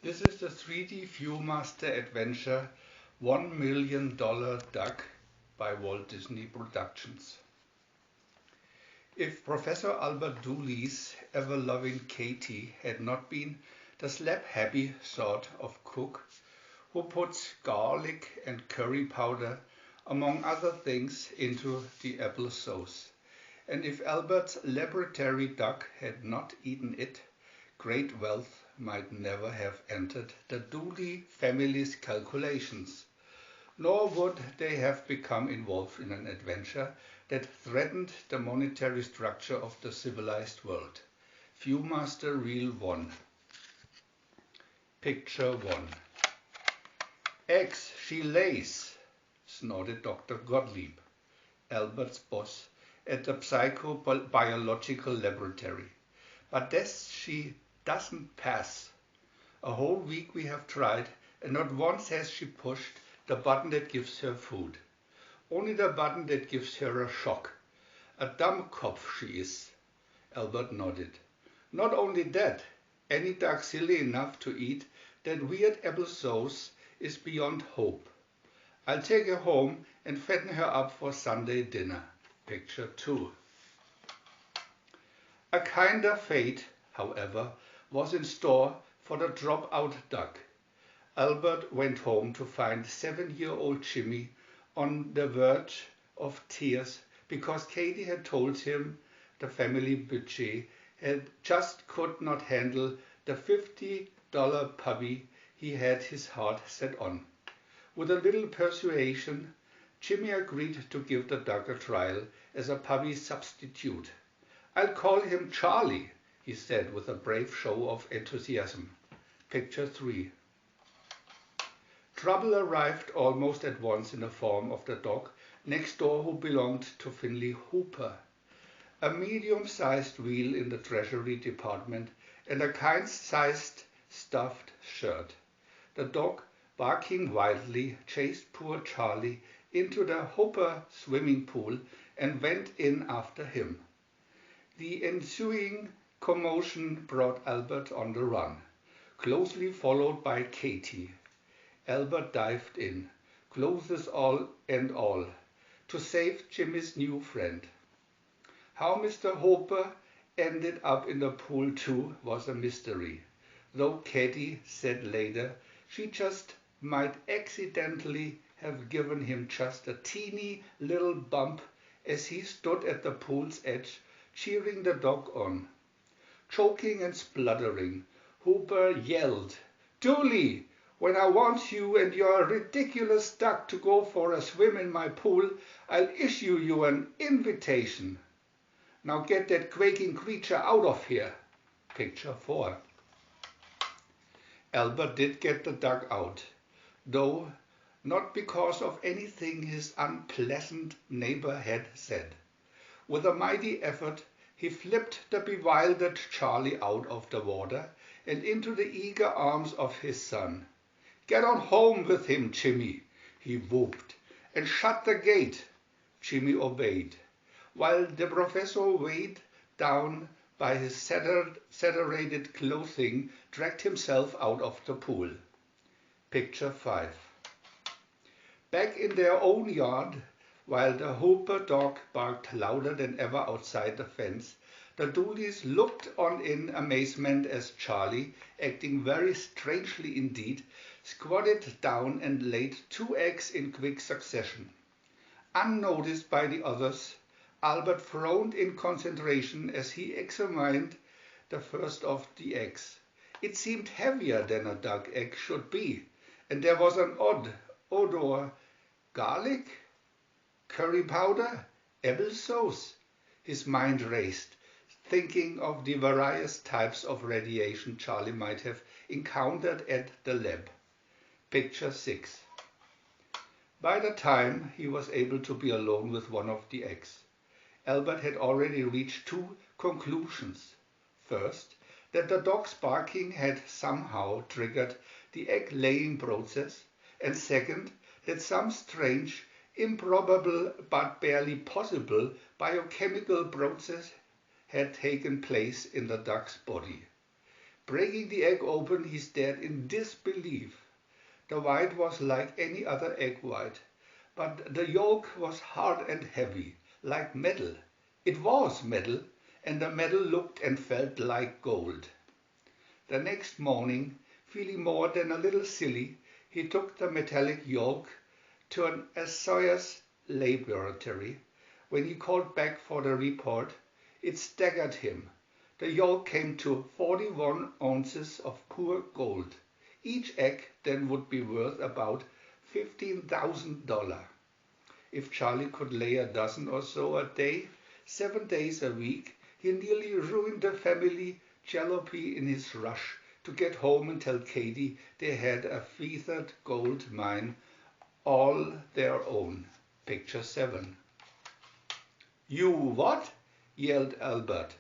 This is the 3D VIEW-MASTER adventure $1 Million Duck by Walt Disney Productions. If Professor Albert Dooley's ever-loving Katie had not been the slap-happy sort of cook who puts garlic and curry powder, among other things, into the apple sauce, and if Albert's laboratory duck had not eaten it, great wealth might never have entered the Dooley family's calculations, nor would they have become involved in an adventure that threatened the monetary structure of the civilized world. VIEW-MASTER Reel 1. Picture 1. Eggs she lays, snorted Dr. Gottlieb, Albert's boss at the psychobiological laboratory. But this she doesn't pass. A whole week we have tried, and not once has she pushed the button that gives her food. Only the button that gives her a shock. A Dummkopf she is. Albert nodded. Not only that, any duck silly enough to eat that weird apple sauce is beyond hope. I'll take her home and fatten her up for Sunday dinner. Picture 2. A kinder fate, however, was in store for the dropout duck. Albert went home to find 7-year-old Jimmy on the verge of tears because Katie had told him the family budget just could not handle the $50 puppy he had his heart set on. With a little persuasion, Jimmy agreed to give the duck a trial as a puppy substitute. I'll call him Charlie, he said with a brave show of enthusiasm. Picture 3. Trouble arrived almost at once in the form of the dog next door who belonged to Finley Hooper, a medium-sized wheel in the Treasury Department and a kind-sized stuffed shirt. The dog, barking wildly, chased poor Charlie into the Hooper swimming pool and went in after him. The ensuing commotion brought Albert on the run, closely followed by Katie. Albert dived in, clothes all and all, to save Jimmy's new friend. How Mr. Hooper ended up in the pool too was a mystery, though Katie said later she just might accidentally have given him just a teeny little bump as he stood at the pool's edge cheering the dog on. Choking and spluttering, Hooper yelled, "Dooley, when I want you and your ridiculous duck to go for a swim in my pool, I'll issue you an invitation. Now get that quaking creature out of here." Picture 4. Albert did get the duck out, though not because of anything his unpleasant neighbor had said. With a mighty effort, he flipped the bewildered Charlie out of the water and into the eager arms of his son. "Get on home with him, Jimmy," he whooped, "and shut the gate." Jimmy obeyed, while the professor, weighed down by his saturated clothing, dragged himself out of the pool. Picture 5. Back in their own yard, while the Hooper dog barked louder than ever outside the fence, the Dooleys looked on in amazement as Charlie, acting very strangely indeed, squatted down and laid 2 eggs in quick succession. Unnoticed by the others, Albert frowned in concentration as he examined the first of the eggs. It seemed heavier than a duck egg should be, and there was an odd odor. Garlic? Curry powder? Apple sauce? His mind raced, thinking of the various types of radiation Charlie might have encountered at the lab. Picture 6. By the time he was able to be alone with one of the eggs, Albert had already reached 2 conclusions. First, that the dog's barking had somehow triggered the egg-laying process, and second, that some strange, improbable but barely possible biochemical process had taken place in the duck's body. Breaking the egg open, he stared in disbelief. The white was like any other egg white, but the yolk was hard and heavy, like metal. It was metal, and the metal looked and felt like gold. The next morning, feeling more than a little silly, he took the metallic yolk to an Assayer's laboratory. When he called back for the report, it staggered him. The yolk came to 41 ounces of pure gold. Each egg then would be worth about $15,000. If Charlie could lay a dozen or so a day, 7 days a week, he nearly ruined the family jalopy in his rush to get home and tell Katie they had a feathered gold mine all their own. Picture 7. "You what?" yelled Albert.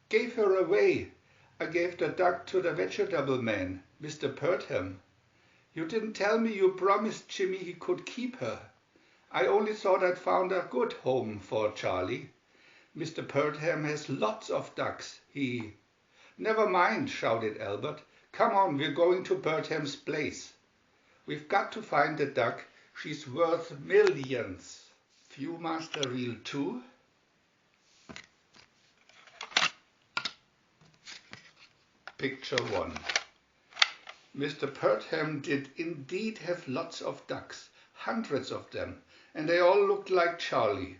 "Gave her away. I gave the duck to the vegetable man, Mr. Purdham. You didn't tell me you promised Jimmy he could keep her. I only thought I'd found a good home for Charlie. Mr. Purdham has lots of ducks. He—" "Never mind," shouted Albert. "Come on, we're going to Purdham's place. We've got to find the duck. She's worth millions." VIEW-MASTER Reel 2. Picture 1. Mr. Purdham did indeed have lots of ducks, hundreds of them, and they all looked like Charlie.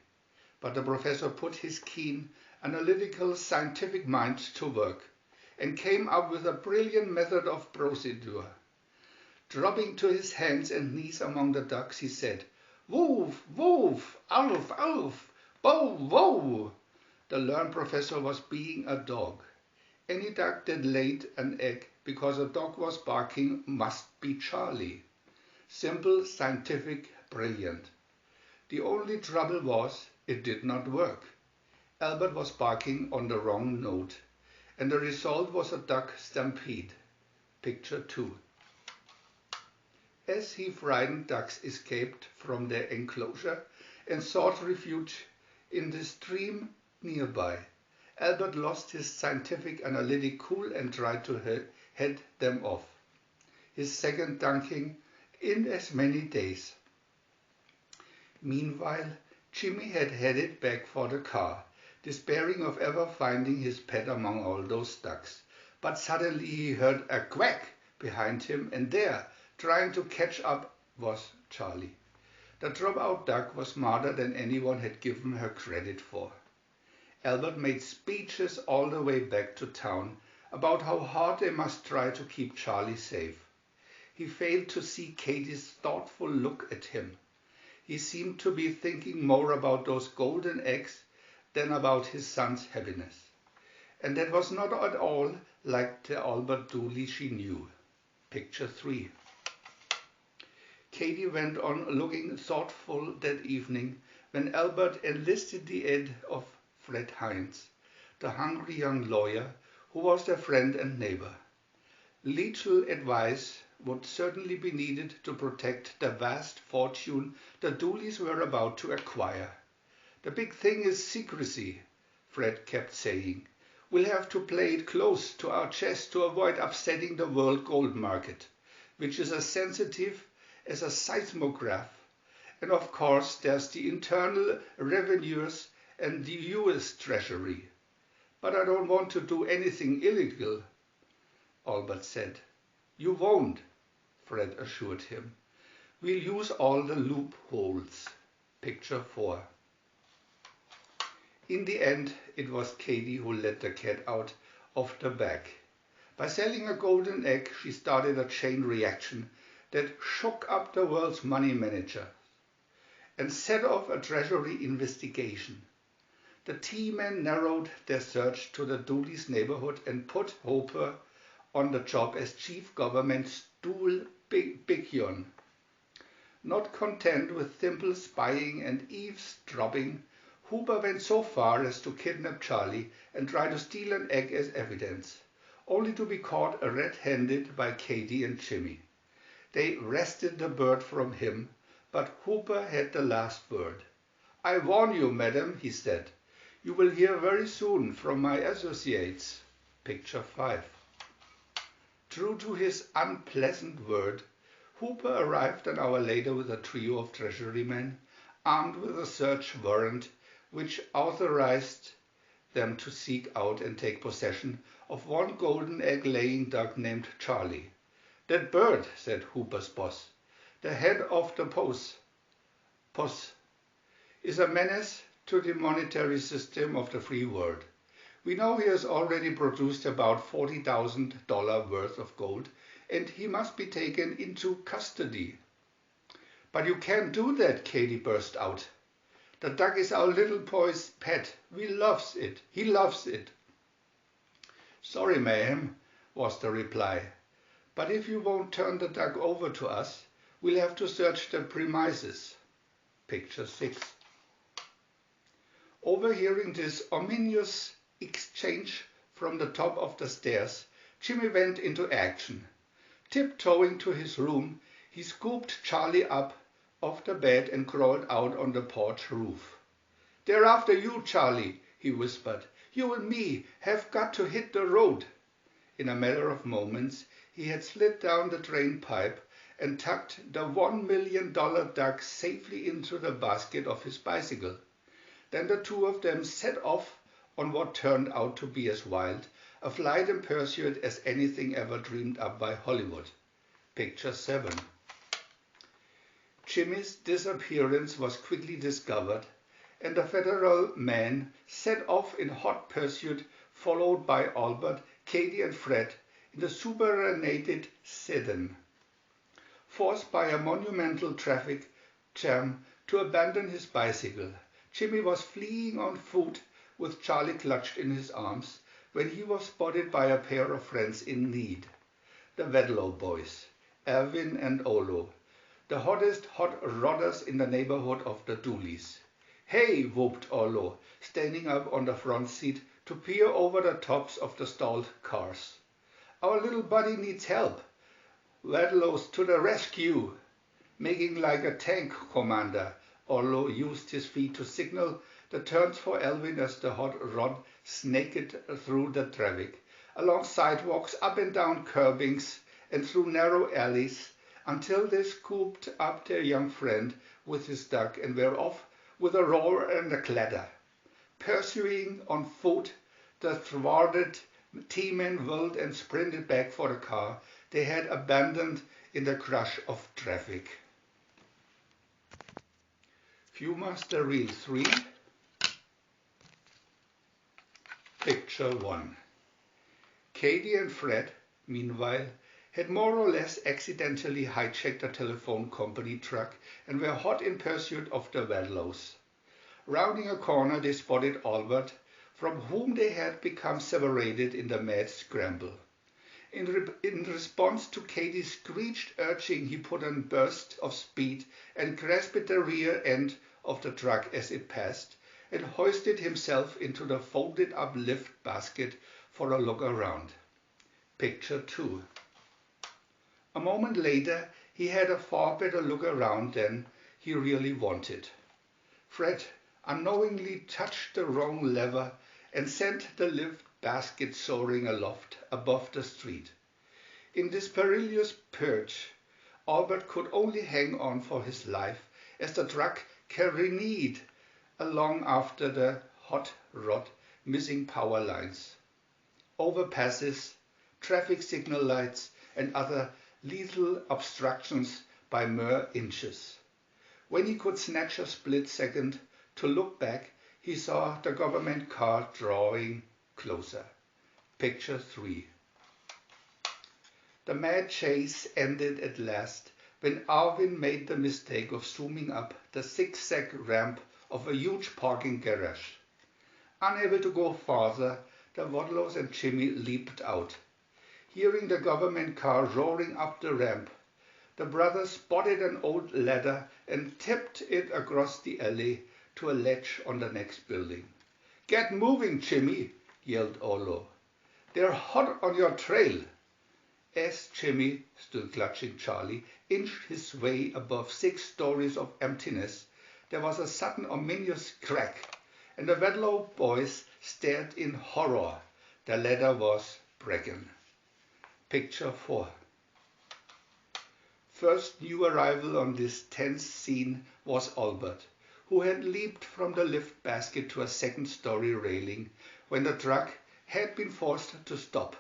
But the professor put his keen, analytical, scientific mind to work and came up with a brilliant method of procedure. Dropping to his hands and knees among the ducks, he said, "Woof, woof, alf, alf, bow, wow." The learned professor was being a dog. Any duck that laid an egg because a dog was barking must be Charlie. Simple, scientific, brilliant. The only trouble was it did not work. Albert was barking on the wrong note, and the result was a duck stampede. Picture 2. As he frightened ducks escaped from their enclosure and sought refuge in the stream nearby, Albert lost his scientific analytic cool and tried to head them off. His second dunking in as many days. Meanwhile, Jimmy had headed back for the car, despairing of ever finding his pet among all those ducks. But suddenly he heard a quack behind him, and there, trying to catch up, was Charlie. The dropout duck was smarter than anyone had given her credit for. Albert made speeches all the way back to town about how hard they must try to keep Charlie safe. He failed to see Katie's thoughtful look at him. He seemed to be thinking more about those golden eggs than about his son's happiness. And that was not at all like the Albert Dooley she knew. Picture 3. Katie went on looking thoughtful that evening when Albert enlisted the aid of Fred Hines, the hungry young lawyer who was their friend and neighbor. Legal advice would certainly be needed to protect the vast fortune the Dooleys were about to acquire. "The big thing is secrecy," Fred kept saying. "We'll have to play it close to our chest to avoid upsetting the world gold market, which is as sensitive as a seismograph. And of course there's the internal revenues and the US Treasury. But I don't want to do anything illegal," Albert said. "You won't," Fred assured him. "We'll use all the loopholes." Picture 4. In the end, it was Katie who let the cat out of the bag. By selling a golden egg, she started a chain reaction that shook up the world's money manager and set off a treasury investigation. The T-men narrowed their search to the Dooley's neighborhood and put Hooper on the job as chief government stool bigon. Not content with simple spying and eavesdropping, Hooper went so far as to kidnap Charlie and try to steal an egg as evidence, only to be caught red-handed by Katie and Jimmy. They wrested the bird from him, but Hooper had the last word. "I warn you, madam," he said. "You will hear very soon from my associates." Picture 5. True to his unpleasant word, Hooper arrived an hour later with a trio of Treasury men, armed with a search warrant which authorized them to seek out and take possession of one golden egg-laying duck named Charlie. "That bird," said Hooper's boss, "the head of the POS, is a menace to the monetary system of the free world. We know he has already produced about $40,000 worth of gold, and he must be taken into custody." "But you can't do that," Katie burst out. "The duck is our little boy's pet. He loves it. "Sorry, ma'am," was the reply. "But if you won't turn the duck over to us, we'll have to search the premises." Picture 6. Overhearing this ominous exchange from the top of the stairs, Jimmy went into action. Tiptoeing to his room, he scooped Charlie up off the bed and crawled out on the porch roof. "They're after you, Charlie," he whispered. "You and me have got to hit the road." In a matter of moments, he had slid down the drain pipe and tucked the $1 million duck safely into the basket of his bicycle. Then the two of them set off on what turned out to be as wild a flight in pursuit as anything ever dreamed up by Hollywood. Picture 7. Jimmy's disappearance was quickly discovered, and the federal men set off in hot pursuit, followed by Albert, Katie, and Fred in the superannuated sedan. Forced by a monumental traffic jam to abandon his bicycle, Jimmy was fleeing on foot with Charlie clutched in his arms when he was spotted by a pair of friends in need. The Wedlow boys, Erwin and Olo, the hottest hot rodders in the neighborhood of the Dooleys. "Hey," whooped Olo, standing up on the front seat to peer over the tops of the stalled cars. "Our little buddy needs help. Wedlow's to the rescue." Making like a tank commander, Olo used his feet to signal the turns for Elvin as the hot rod snaked through the traffic, along sidewalks, up and down curbings, and through narrow alleys, until they scooped up their young friend with his duck and were off with a roar and a clatter. Pursuing on foot, the thwarted T-men whirled and sprinted back for the car they had abandoned in the crush of traffic. VIEW-MASTER Reel 3. Picture 1. Katie and Fred, meanwhile, had more or less accidentally hijacked a telephone company truck and were hot in pursuit of the Wedlows. Rounding a corner, they spotted Albert, from whom they had become separated in the mad scramble. In response to Katie's screeched urging, he put on a burst of speed and grasped the rear end of the truck as it passed, and hoisted himself into the folded-up lift basket for a look around. Picture 2. A moment later, he had a far better look around than he really wanted. Fred unknowingly touched the wrong lever and sent the lift basket soaring aloft above the street. In this perilous perch, Albert could only hang on for his life as the truck careened along after the hot rod, missing power lines, overpasses, traffic signal lights, and other lethal obstructions by mere inches. When he could snatch a split second to look back, he saw the government car drawing closer. Picture 3. The mad chase ended at last when Arvin made the mistake of zooming up the zigzag ramp of a huge parking garage. Unable to go farther, the Wadlows and Jimmy leaped out. Hearing the government car roaring up the ramp, the brothers spotted an old ladder and tipped it across the alley to a ledge on the next building. "Get moving, Jimmy," yelled Olo. "They're hot on your trail." As Jimmy, still clutching Charlie, inched his way above 6 stories of emptiness, there was a sudden ominous crack, and the Wedlow boys stared in horror. The ladder was breaking. Picture 4. First new arrival on this tense scene was Albert, who had leaped from the lift basket to a second-story railing when the truck had been forced to stop.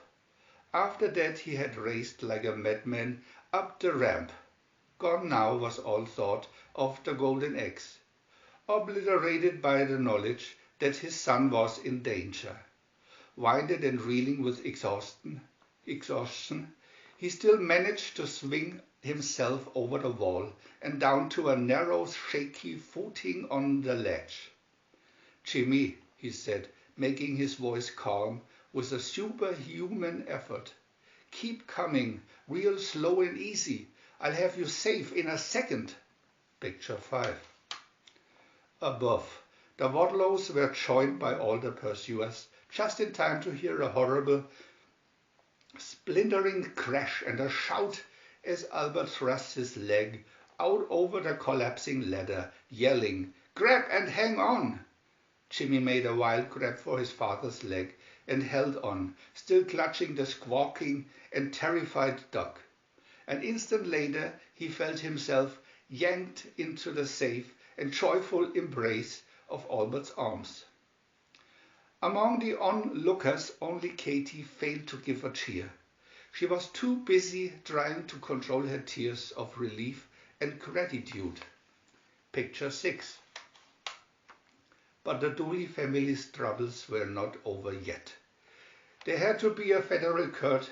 After that he had raced like a madman up the ramp. Gone now was all thought of the golden eggs, obliterated by the knowledge that his son was in danger. Winded and reeling with exhaustion, he still managed to swing himself over the wall and down to a narrow, shaky footing on the ledge. "Jimmy," he said, making his voice calm with a superhuman effort, "keep coming, real slow and easy. I'll have you safe in a second." Picture 5. Above, the Wadlows were joined by all the pursuers, just in time to hear a horrible, splintering crash and a shout as Albert thrust his leg out over the collapsing ladder, yelling, "Grab and hang on!" Jimmy made a wild grab for his father's leg and held on, still clutching the squawking and terrified dog. An instant later he felt himself yanked into the safe and joyful embrace of Albert's arms. Among the onlookers, only Katie failed to give a cheer. She was too busy trying to control her tears of relief and gratitude. Picture 6. But the Dooley family's troubles were not over yet. There had to be a federal court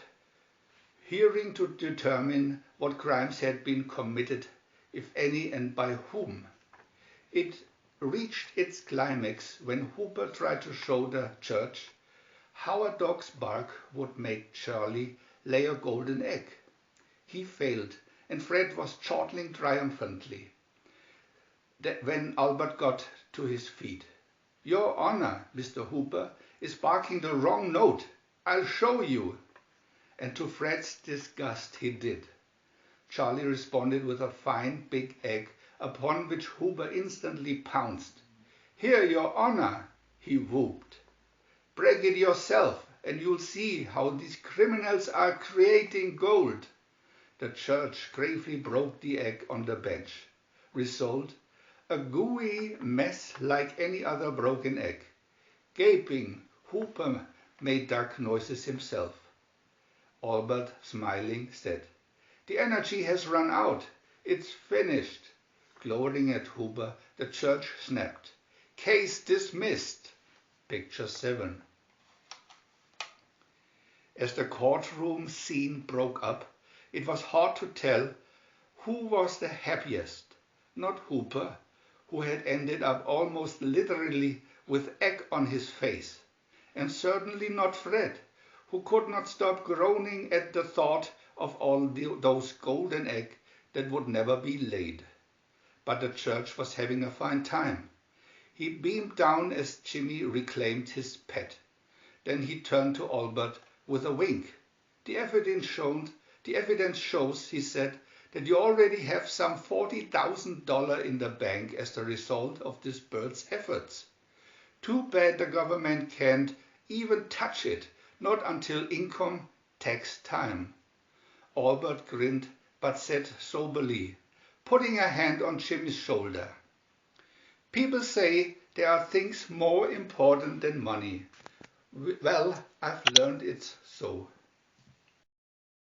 hearing to determine what crimes had been committed, if any, and by whom. It reached its climax when Hooper tried to show the judge how a dog's bark would make Charlie lay a golden egg. He failed, and Fred was chortling triumphantly when Albert got to his feet. "Your Honor, Mr. Hooper is barking the wrong note. I'll show you." And to Fred's disgust he did. Charlie responded with a fine big egg, upon which Hooper instantly pounced. "Here, Your Honor," he whooped. "Break it yourself, and you'll see how these criminals are creating gold." The judge gravely broke the egg on the bench. Result, a gooey mess like any other broken egg. Gaping, Hooper made dark noises himself. Albert, smiling, said, "The energy has run out. It's finished." Glowering at Hooper, the judge snapped, "Case dismissed." Picture 7. As the courtroom scene broke up, it was hard to tell who was the happiest. Not Hooper, who had ended up almost literally with egg on his face, and certainly not Fred, who could not stop groaning at the thought of all those golden eggs that would never be laid. But the judge was having a fine time. He beamed down as Jimmy reclaimed his pet. Then he turned to Albert with a wink. The evidence shows, he said, that you already have some $40,000 in the bank as the result of this bird's efforts. Too bad the government can't even touch it, not until income tax time." Albert grinned, but said soberly, putting a hand on Jimmy's shoulder, "People say there are things more important than money. Well, I've learned it's so."